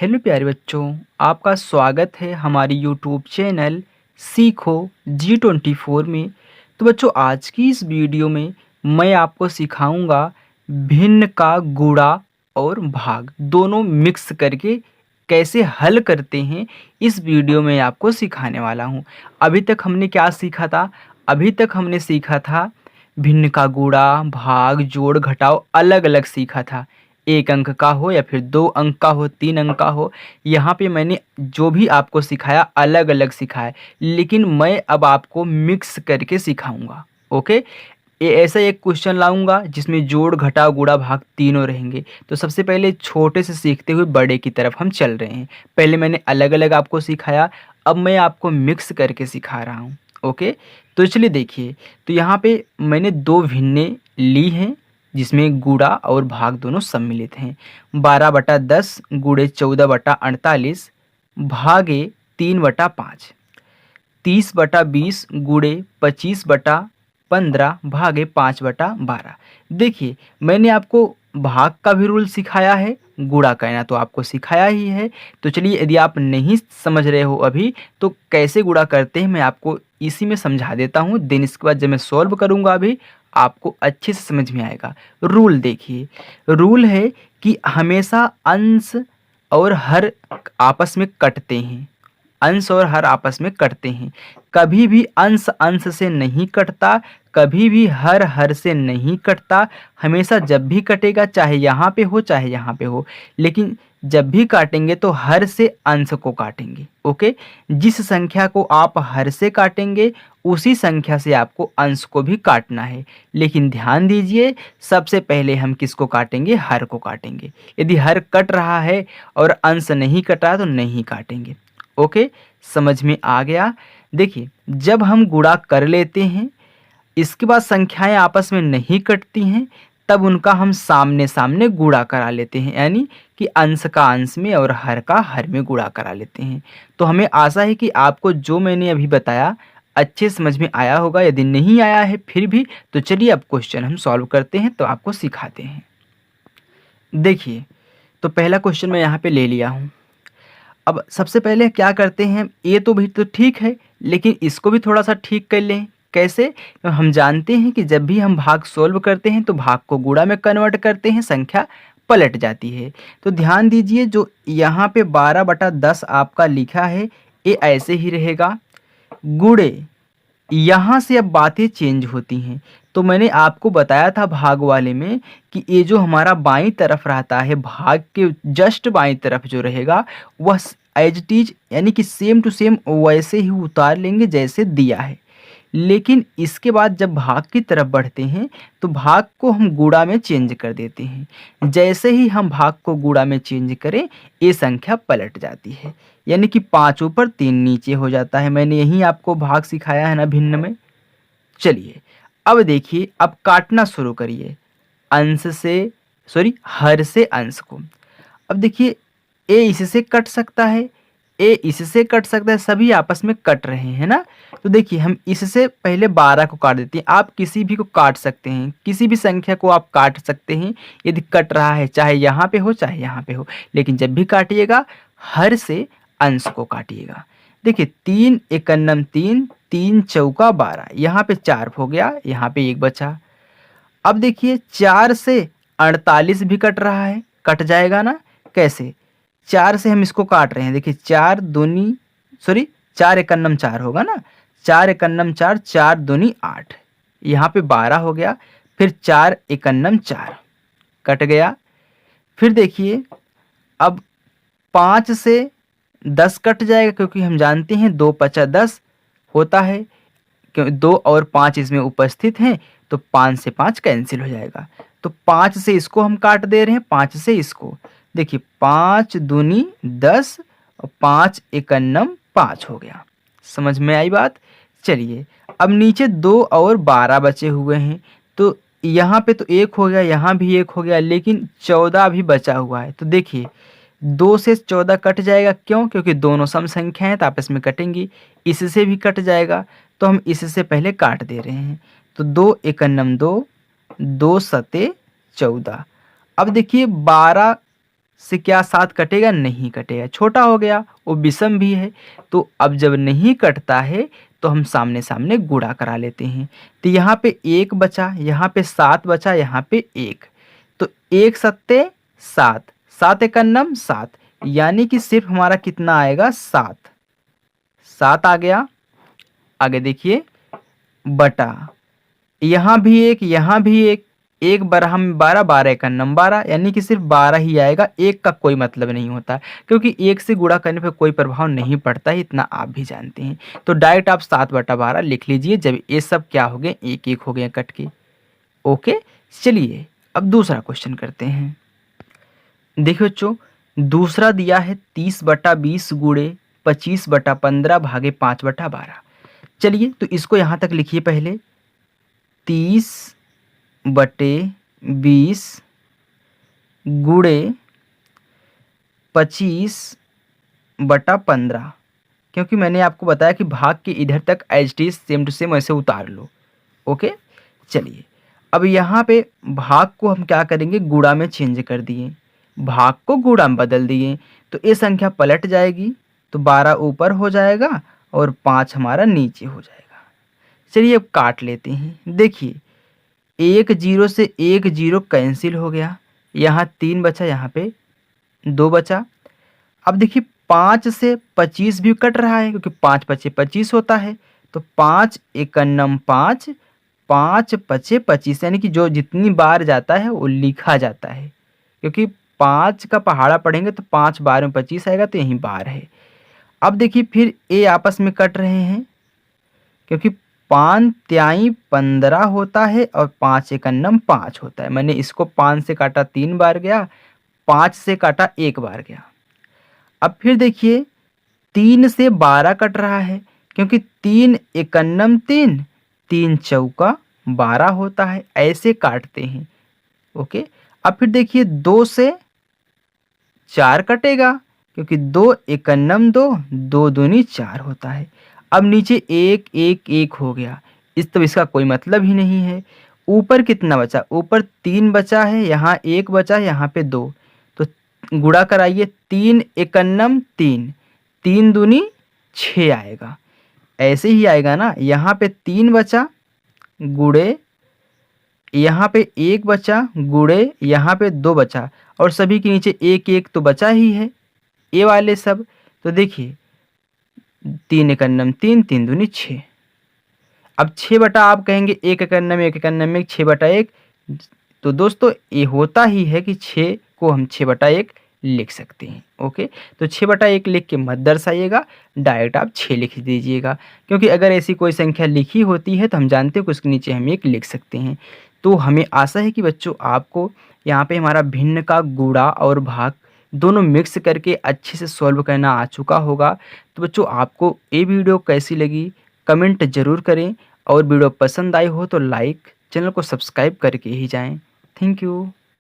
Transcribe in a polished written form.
Hello प्यारे बच्चों, आपका स्वागत है हमारी यूट्यूब चैनल सीखो G24 में। तो बच्चों, आज की इस वीडियो में मैं आपको सिखाऊंगा भिन्न का गुणा और भाग दोनों मिक्स करके कैसे हल करते हैं। इस वीडियो में आपको सिखाने वाला हूं। अभी तक हमने क्या सीखा था? अभी तक हमने सीखा था भिन्न का गुणा, भाग, जोड़, घटाव अलग अलग सीखा था। 1 अंक का हो या फिर 2 अंक का हो, 3 अंक का हो। यहाँ पे मैंने जो भी आपको सिखाया अलग अलग सिखाया, लेकिन मैं अब आपको मिक्स करके सिखाऊंगा। ओके, ये ऐसा एक क्वेश्चन लाऊंगा जिसमें जोड़, घटाव, गुणा, भाग तीनों रहेंगे। तो सबसे पहले छोटे से सीखते हुए बड़े की तरफ हम चल रहे हैं। पहले मैंने अलग अलग आपको सिखाया, अब मैं आपको मिक्स करके सिखा रहा हूँ। ओके, तो चलिए देखिए। तो यहाँ पे मैंने दो भिन्नें ली हैं जिसमें गुणा और भाग दोनों सम्मिलित हैं। 12/10 गुणे 14/48 भागे 3/5। 30/20 गुणे 25/15 भागे 5/12। देखिए, मैंने आपको भाग का भी रूल सिखाया है, गुणा करना तो आपको सिखाया ही है। तो चलिए, यदि आप नहीं समझ रहे हो अभी तो कैसे गुणा करते हैं मैं आपको इसी में समझा देता हूँ। देन इसके बाद जब मैं सॉल्व करूँगा अभी आपको अच्छे से समझ में आएगा। रूल देखिए, रूल है कि हमेशा अंश और हर आपस में कटते हैं। अंश और हर आपस में कटते हैं। कभी भी अंश अंश से नहीं कटता, कभी भी हर हर से नहीं कटता। हमेशा जब भी कटेगा, चाहे यहाँ पे हो चाहे यहाँ पे हो, लेकिन जब भी काटेंगे तो हर से अंश को काटेंगे। ओके, जिस संख्या को आप हर से काटेंगे उसी संख्या से आपको अंश को भी काटना है। लेकिन ध्यान दीजिए, सबसे पहले हम किसको काटेंगे? हर को काटेंगे। यदि हर कट रहा है और अंश नहीं कटा तो नहीं काटेंगे। ओके, समझ में आ गया? देखिए, जब हम गुणा कर लेते हैं, इसके बाद संख्याएं आपस में नहीं कटती हैं, तब उनका हम सामने सामने गुणा करा लेते हैं, यानी कि अंश का अंश में और हर का हर में गुणा करा लेते हैं। तो हमें आशा है कि आपको जो मैंने अभी बताया अच्छे समझ में आया होगा। यदि नहीं आया है फिर भी तो चलिए अब क्वेश्चन हम सॉल्व करते हैं, तो आपको सिखाते हैं। देखिए, तो पहला क्वेश्चन मैं यहाँ पे ले लिया हूँ। अब सबसे पहले क्या करते हैं, ये तो भी तो ठीक है, लेकिन इसको भी थोड़ा सा ठीक कर लें। कैसे? तो हम जानते हैं कि जब भी हम भाग सोल्व करते हैं तो भाग को गुणा में कन्वर्ट करते हैं, संख्या पलट जाती है। तो ध्यान दीजिए, जो यहाँ पे 12/10 आपका लिखा है ये ऐसे ही रहेगा। गुणे, यहाँ से अब बातें चेंज होती हैं। तो मैंने आपको बताया था भाग वाले में कि ये जो हमारा बाईं तरफ रहता है, भाग के जस्ट बाईं तरफ जो रहेगा वह एज इट इज, यानी कि सेम टू सेम वैसे ही उतार लेंगे जैसे दिया है। लेकिन इसके बाद जब भाग की तरफ बढ़ते हैं तो भाग को हम गुणा में चेंज कर देते हैं। जैसे ही हम भाग को गुणा में चेंज करें ये संख्या पलट जाती है, यानी कि 5 ऊपर 3 नीचे हो जाता है। मैंने यही आपको भाग सिखाया है ना भिन्न में। चलिए अब देखिए, अब काटना शुरू करिए अंश से, सॉरी हर से अंश को। अब देखिए, ए इससे कट सकता है, ए इससे कट सकता है, सभी आपस में कट रहे हैं ना। तो देखिए, हम इससे पहले 12 को काट देते हैं। आप किसी भी को काट सकते हैं, किसी भी संख्या को आप काट सकते हैं यदि कट रहा है, चाहे यहाँ पे हो चाहे यहाँ पे हो। लेकिन जब भी काटिएगा हर से अंश को काटिएगा। देखिए, 3 एकन्नम 3, 3 चौका 12, यहाँ पे 4 हो गया, यहाँ पे 1 बचा। अब देखिए, 4 से 48 भी कट रहा है, कट जाएगा ना। कैसे? 4 से हम इसको काट रहे हैं। देखिए, 4 दूनी, सॉरी 4 एकन्नम 4 होगा ना, 4 एकन्नम 4, 4 दूनी 8, यहाँ पे 12 हो गया। फिर 4 एकन्नम 4 कट गया। फिर देखिए, अब 5 से 10 कट जाएगा, क्योंकि हम जानते हैं 2 पचा 10 होता है, क्योंकि 2 और 5 इसमें उपस्थित हैं, तो 5 से 5 कैंसिल हो जाएगा। तो 5 से इसको हम काट दे रहे हैं, 5 से इसको। देखिए, 5 दूनी 10 और 5 एकन्नम 5 हो गया। समझ में आई बात? चलिए, अब नीचे 2 और 12 बचे हुए हैं। तो यहाँ पे तो 1 हो गया, यहाँ भी 1 हो गया, लेकिन 14 भी बचा हुआ है। तो देखिए, 2 से 14 कट जाएगा। क्यों? क्योंकि दोनों सम संख्या हैं तो आपस में कटेंगी। इससे भी कट जाएगा, तो हम इससे पहले काट दे रहे हैं। तो 2 एकन्नम 2, 2 सते 14। अब देखिए, 12 से क्या 7 कटेगा? नहीं कटेगा, छोटा हो गया, वो विषम भी है। तो अब जब नहीं कटता है तो हम सामने सामने गुणा करा लेते हैं। तो यहाँ पे 1 बचा, यहाँ पे 7 बचा, यहाँ पे 1, तो 1 सत्ते 7, 7 एकन्नम 7, यानी कि सिर्फ हमारा कितना आएगा? 7, 7 आ गया। आगे देखिए बटा, यहाँ भी 1, यहाँ भी 1, 1 12 में 12, 12 एकन्नम 12, यानी कि सिर्फ 12 ही आएगा। 1 का कोई मतलब नहीं होता, क्योंकि 1 से गुणा करने पर कोई प्रभाव नहीं पड़ता है, इतना आप भी जानते हैं। तो डायरेक्ट आप 7/12 लिख लीजिए, जब ये सब क्या हो गए? 1-1 हो गए कट के। ओके, चलिए अब दूसरा क्वेश्चन करते हैं। देखिए बच्चों, दूसरा दिया है 30/20 गुणे 25/15 भागे 5/12। चलिए तो इसको यहाँ तक लिखिए पहले। 30/20 गुणे 25/15, क्योंकि मैंने आपको बताया कि भाग के इधर तक as it is same to same ऐसे उतार लो। ओके, चलिए अब यहाँ पे भाग को हम क्या करेंगे? गुणा में चेंज कर दिए, भाग को गुणा में बदल दिए, तो ये संख्या पलट जाएगी, तो 12 ऊपर हो जाएगा और 5 हमारा नीचे हो जाएगा। चलिए अब काट लेते हैं। देखिए 1 0 से 1 0 कैंसिल हो गया, यहाँ 3 बचा, यहाँ पे 2 बचा। अब देखिए 5 से 25 भी कट रहा है, क्योंकि 5 पचे 25 होता है, तो 5 एकन्नम 5, 5 पचे 25, यानी कि जो जितनी बार जाता है वो लिखा जाता है, क्योंकि 5 का पहाड़ा पढ़ेंगे तो 5 बार में 25 आएगा, तो यहीं बार है। अब देखिए फिर ये आपस में कट रहे हैं, क्योंकि 5 त्याई 15 होता है और 5 एकन्नम 5 होता है। मैंने इसको 5 से काटा 3 बार गया, 5 से काटा 1 बार गया। अब फिर देखिए 3 से 12 कट रहा है, क्योंकि 3 एकन्नम 3, 3 चौका 12 होता है, ऐसे काटते हैं। ओके, अब फिर देखिए 2 से 4 कटेगा, क्योंकि 2 एकन्नम 2, 2 दूनी 4 होता है। अब नीचे 1 1 1 हो गया, तो इसका कोई मतलब ही नहीं है। ऊपर कितना बचा? ऊपर 3 बचा है, यहाँ 1 बचा है, यहाँ पे 2, तो गुणा कराइए। 3 एकन्नम 3, 3 दूनी 6 आएगा, ऐसे ही आएगा ना। यहाँ पे 3 बचा गुणे, यहाँ पे 1 बचा गुणे, यहाँ पे 2 बचा, और सभी के नीचे 1 1 तो बचा ही है, ये वाले सब। तो देखिए 3 एकन्नम 3, 3 दूनी 6। अब 6 बटा, आप कहेंगे 1 एकन्नम 1 एकन्नम 1, 6/1, तो दोस्तों ये होता ही है कि 6 को हम 6/1 लिख सकते हैं। ओके, तो 6/1 लिख के मत दर्शाइएगा, डायरेक्ट आप 6 लिख दीजिएगा, क्योंकि अगर ऐसी कोई संख्या लिखी होती है तो हम जानते हैं कि उसके नीचे हम 1 लिख सकते हैं। तो हमें आशा है कि बच्चों आपको यहाँ पे हमारा भिन्न का गुणा और भाग दोनों मिक्स करके अच्छे से सॉल्व करना आ चुका होगा। तो बच्चों आपको ये वीडियो कैसी लगी कमेंट ज़रूर करें, और वीडियो पसंद आई हो तो लाइक, चैनल को सब्सक्राइब करके ही जाएं। Thank you.